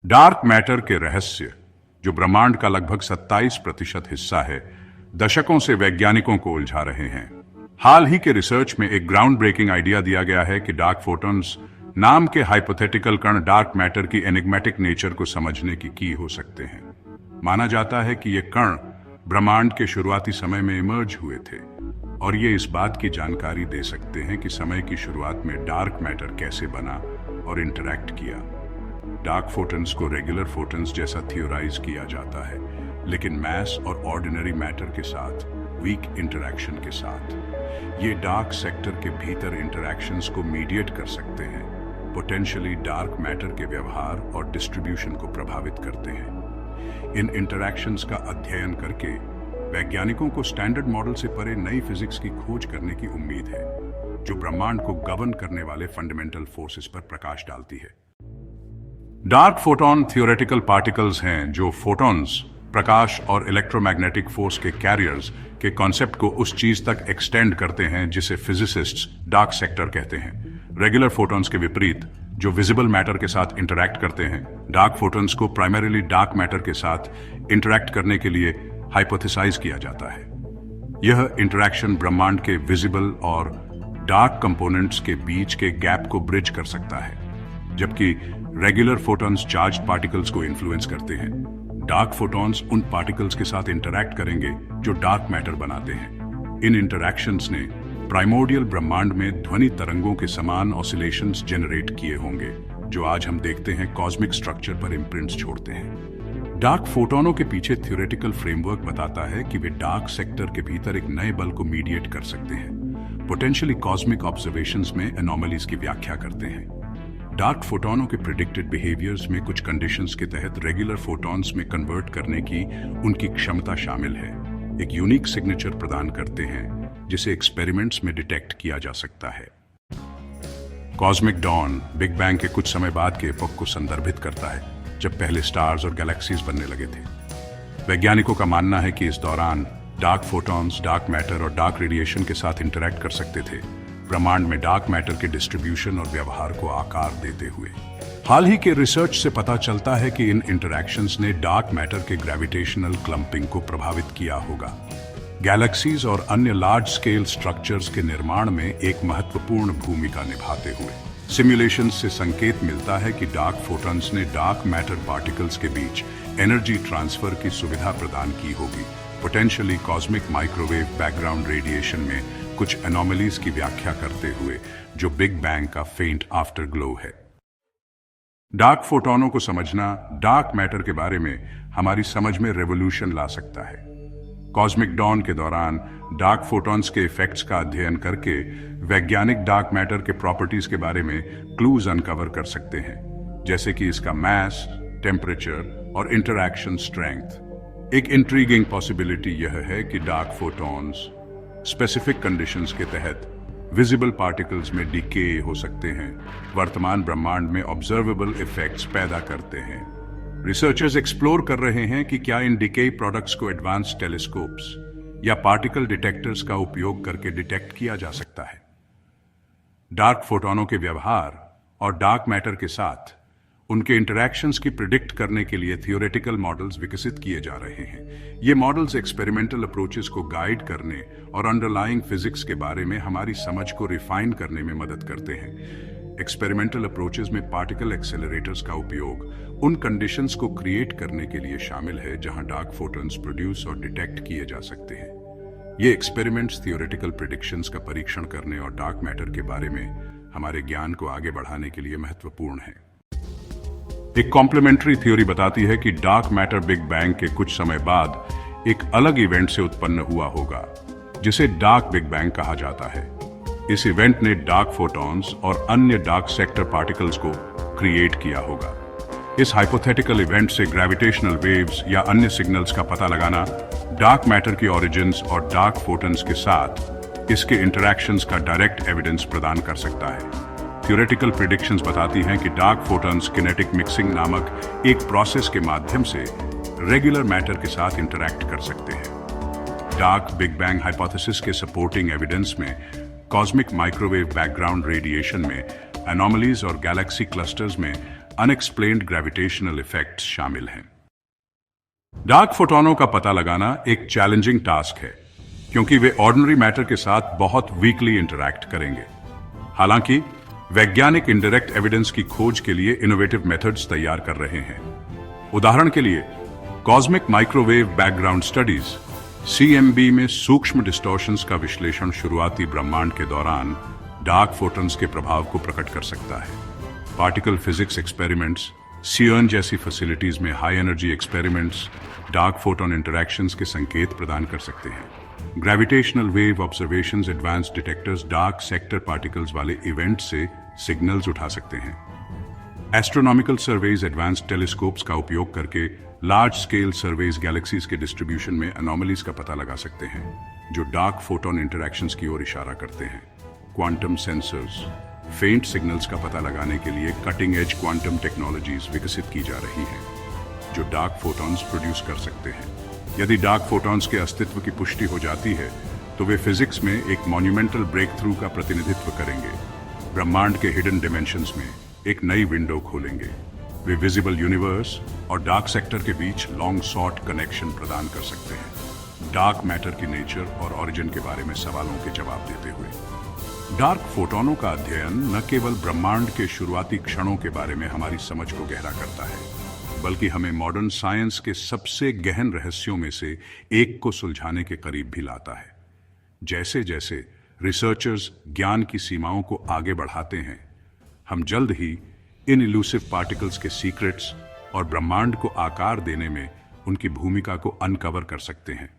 Dark matter के रहस्य, जो ब्रह्मांड का लगभग 27% हिस्सा है, दशकों से वैज्ञानिकों को उलझा रहे हैं। हाल ही के रिसर्च में एक ग्राउंड ब्रेकिंग आइडिया दिया गया है कि डार्क फोटॉन्स नाम के हाइपोथेटिकल कण डार्क मैटर की एनिग्मेटिक नेचर को समझने की की हो सकते हैं। माना जाता है कि ये कण ब्रह्मांड के शुरुआती समय में इमर्ज हुए थे और ये इस बात की जानकारी दे सकते हैं कि समय की शुरुआत में डार्क मैटर कैसे बना और इंटरैक्ट किया। डार्क फोटॉन्स को रेगुलर फोटॉन्स जैसा थियोराइज किया जाता है, लेकिन मैस और ऑर्डिनरी मैटर के साथ वीक इंटरैक्शन के साथ ये डार्क सेक्टर के भीतर इंटरैक्शंस को मीडिएट कर सकते हैं, पोटेंशियली डार्क मैटर के व्यवहार और डिस्ट्रीब्यूशन को प्रभावित करते हैं। इन इंटरैक्शंस का अध्ययन करके वैज्ञानिकों को स्टैंडर्ड मॉडल से परे नई फिजिक्स की खोज करने की उम्मीद है, जो ब्रह्मांड को गवर्न करने वाले फंडामेंटल फोर्सेस पर प्रकाश डालती है। डार्क फोटॉन थियोरेटिकल पार्टिकल्स हैं जो फोटॉन्स, प्रकाश और इलेक्ट्रोमैग्नेटिक फोर्स के कैरियर्स के कॉन्सेप्ट को उस चीज तक एक्सटेंड करते हैं जिसे फिजिसिस्ट्स डार्क सेक्टर कहते हैं। रेगुलर फोटॉन्स के विपरीत, जो विजिबल मैटर के साथ इंटरैक्ट करते हैं, डार्क फोटॉन्स को प्राइमरीली डार्क मैटर के साथ इंटरैक्ट करने के लिए हाइपोथेसाइज किया जाता है। यह इंटरैक्शन ब्रह्मांड के विजिबल और डार्क कंपोनेंट्स के बीच के गैप को ब्रिज कर सकता है, जबकि रेगुलर फोटॉन्स चार्ज्ड पार्टिकल्स को इन्फ्लुएंस करते हैं। डार्क फोटॉन्स उन पार्टिकल्स के साथ इंटरैक्ट करेंगे जो डार्क मैटर बनाते हैं। इन इंटरैक्शंस ने प्राइमोर्डियल ब्रह्मांड में ध्वनि तरंगों के समान ऑसिलेशंस जनरेट किए होंगे, जो आज हम देखते हैं कॉस्मिक स्ट्रक्चर पर इम्प्रिंट्स छोड़ते हैं। डार्क फोटॉनों के पीछे थ्योरेटिकल फ्रेमवर्क बताता है कि वे डार्क सेक्टर के भीतर एक नए बल को मीडिएट कर सकते हैं, पोटेंशियली कॉस्मिक ऑब्जर्वेशंस में एनोमलीज की व्याख्या करते हैं। डार्क फोटॉनों के प्रिडिक्टेड बिहेवियर्स में कुछ कंडीशंस के तहत रेगुलर फोटॉन्स में कन्वर्ट करने की उनकी क्षमता शामिल है। एक यूनिक सिग्नेचर प्रदान करते हैं जिसे एक्सपेरिमेंट्स में डिटेक्ट किया जा सकता है। कॉस्मिक डॉन बिग बैंग के कुछ समय बाद के एपोक को संदर्भित करता है, जब पहले स्टार्स और गैलेक्सीज बनने लगे थे। वैज्ञानिकों का मानना है कि इस दौरान डार्क फोटॉन्स डार्क मैटर और डार्क रेडिएशन के साथ इंटरैक्ट कर सकते थे, ब्रह्मांड में डार्क मैटर के डिस्ट्रीब्यूशन और व्यवहार को आकार देते हुए। हाल ही के रिसर्च से पता चलता है कि इन इंटरैक्शंस ने डार्क मैटर के ग्रेविटेशनल क्लंपिंग को प्रभावित किया होगा, गैलेक्सीज और अन्य लार्ज स्केल स्ट्रक्चर्स के निर्माण में एक महत्वपूर्ण भूमिका निभाते हुए। सिमुलेशन से संकेत मिलता है कि डार्क फोटॉन्स ने डार्क मैटर पार्टिकल्स के बीच एनर्जी ट्रांसफर की सुविधा प्रदान की होगी, potentially cosmic microwave background radiation में कुछ एनोमलीज की व्याख्या करते हुए, जो बिग बैंग का फेंट आफ्टर ग्लो है। डार्क फोटॉनों को समझना डार्क मैटर के बारे में हमारी समझ में रेवोल्यूशन ला सकता है। कॉस्मिक डॉन के दौरान डार्क फोटॉन्स के इफेक्ट्स का अध्ययन करके वैज्ञानिक डार्क मैटर के प्रॉपर्टीज के बारे में क्लूज अनकवर कर सकते हैं, जैसे कि इसका मैस, टेम्परेचर और इंटरैक्शन स्ट्रेंथ। एक इंट्रीगिंग पॉसिबिलिटी यह है कि डार्क फोटॉन्स स्पेसिफिक कंडीशंस के तहत विजिबल पार्टिकल्स में डिके हो सकते हैं, वर्तमान ब्रह्मांड में ऑब्जर्वेबल इफेक्ट्स पैदा करते हैं। रिसर्चर्स एक्सप्लोर कर रहे हैं कि क्या इन डिके प्रोडक्ट्स को एडवांस टेलीस्कोप्स या पार्टिकल डिटेक्टर्स का उपयोग करके डिटेक्ट किया जा सकता है। डार्क फोटॉनों के व्यवहार और डार्क मैटर के साथ उनके इंटरैक्शंस की प्रिडिक्ट करने के लिए थियोरेटिकल मॉडल्स विकसित किए जा रहे हैं। ये मॉडल्स एक्सपेरिमेंटल अप्रोचेस को गाइड करने और अंडरलाइंग फिजिक्स के बारे में हमारी समझ को रिफाइन करने में मदद करते हैं। एक्सपेरिमेंटल अप्रोचेस में पार्टिकल एक्सेलरेटर्स का उपयोग उन कंडीशंस को क्रिएट करने के लिए शामिल है जहां डार्क फोटॉन्स प्रोड्यूस और डिटेक्ट किए जा सकते हैं। ये एक्सपेरिमेंट्स थियोरेटिकल प्रेडिक्शंस का परीक्षण करने और डार्क मैटर के बारे में हमारे ज्ञान को आगे बढ़ाने के लिए महत्वपूर्ण है। एक कॉम्प्लीमेंट्री थ्योरी बताती है कि डार्क मैटर बिग बैंग के कुछ समय बाद एक अलग इवेंट से उत्पन्न हुआ होगा, जिसे डार्क बिग बैंग कहा जाता है। इस इवेंट ने डार्क फोटॉन्स और अन्य डार्क सेक्टर पार्टिकल्स को क्रिएट किया होगा। इस हाइपोथेटिकल इवेंट से ग्रेविटेशनल वेव्स या अन्य सिग्नल्स का पता लगाना डार्क मैटर की ओरिजिन्स और डार्क फोटॉन्स के साथ इसके इंटरैक्शंस का डायरेक्ट एविडेंस प्रदान कर सकता है। थ्योरेटिकल प्रेडिक्शंस बताती हैं कि डार्क फोटॉन्स किनेटिक मिक्सिंग नामक एक प्रोसेस के माध्यम से रेगुलर मैटर के साथ इंटरैक्ट कर सकते हैं। डार्क बिग बैंग हाइपोथेसिस के सपोर्टिंग एविडेंस में कॉस्मिक माइक्रोवेव बैकग्राउंड रेडिएशन में एनोमलीज और गैलेक्सी क्लस्टर्स में अनएक्सप्लेन्ड ग्रेविटेशनल इफेक्ट्स शामिल हैं। डार्क फोटोनों का पता लगाना एक चैलेंजिंग टास्क है, क्योंकि वे ऑर्डिनरी मैटर के साथ बहुत वीकली इंटरैक्ट करेंगे। हालांकि वैज्ञानिक इनडायरेक्ट एविडेंस की खोज के लिए इनोवेटिव मेथड्स तैयार कर रहे हैं। उदाहरण के लिए cosmic microwave background studies CMB में सूक्ष्म डिस्टॉर्शंस का विश्लेषण शुरुआती ब्रह्मांड के दौरान डार्क फोटॉन्स के प्रभाव को प्रकट कर सकता है। पार्टिकल फिजिक्स एक्सपेरिमेंट्स, CERN जैसी फैसिलिटीज में high energy experiments dark photon interactions के संकेत प्रदान कर सकते हैं। Gravitational wave observations advance detectors dark sector particles वाले इवेंट से सिग्नल्स उठा सकते हैं। एस्ट्रोनॉमिकल सर्वेज एडवांस टेलीस्कोप्स का उपयोग करके लार्ज स्केल सर्वेज गैलेक्सीज के डिस्ट्रीब्यूशन में अनोमलीज का पता लगा सकते हैं, जो डार्क फोटॉन इंटरैक्शंस की ओर इशारा करते हैं। क्वांटम सेंसर्स फेंट सिग्नल्स का पता लगाने के लिए कटिंग एज क्वांटम टेक्नोलॉजीज विकसित की जा रही हैं, जो डार्क फोटॉन्स प्रोड्यूस कर सकते हैं। यदि डार्क फोटॉन्स के अस्तित्व की पुष्टि हो जाती है तो वे फिजिक्स में एक मॉन्यूमेंटल ब्रेक थ्रू का प्रतिनिधित्व करेंगे, ब्रह्मांड के हिडन डिमेंशंस में एक नई विंडो खोलेंगे। वे विजिबल यूनिवर्स और डार्क सेक्टर के बीच लॉन्ग शॉर्ट कनेक्शन प्रदान कर सकते हैं, डार्क मैटर की नेचर और ओरिजिन के बारे में सवालों के जवाब देते हुए। डार्क फोटॉनों का अध्ययन न केवल ब्रह्मांड के शुरुआती क्षणों के बारे में हमारी समझ को गहरा करता है, बल्कि हमें मॉडर्न साइंस के सबसे गहन रहस्यों में से एक को सुलझाने के करीब भी लाता है। जैसे जैसे रिसर्चर्स ज्ञान की सीमाओं को आगे बढ़ाते हैं, हम जल्द ही इन इल्यूसिव पार्टिकल्स के सीक्रेट्स और ब्रह्मांड को आकार देने में उनकी भूमिका को अनकवर कर सकते हैं।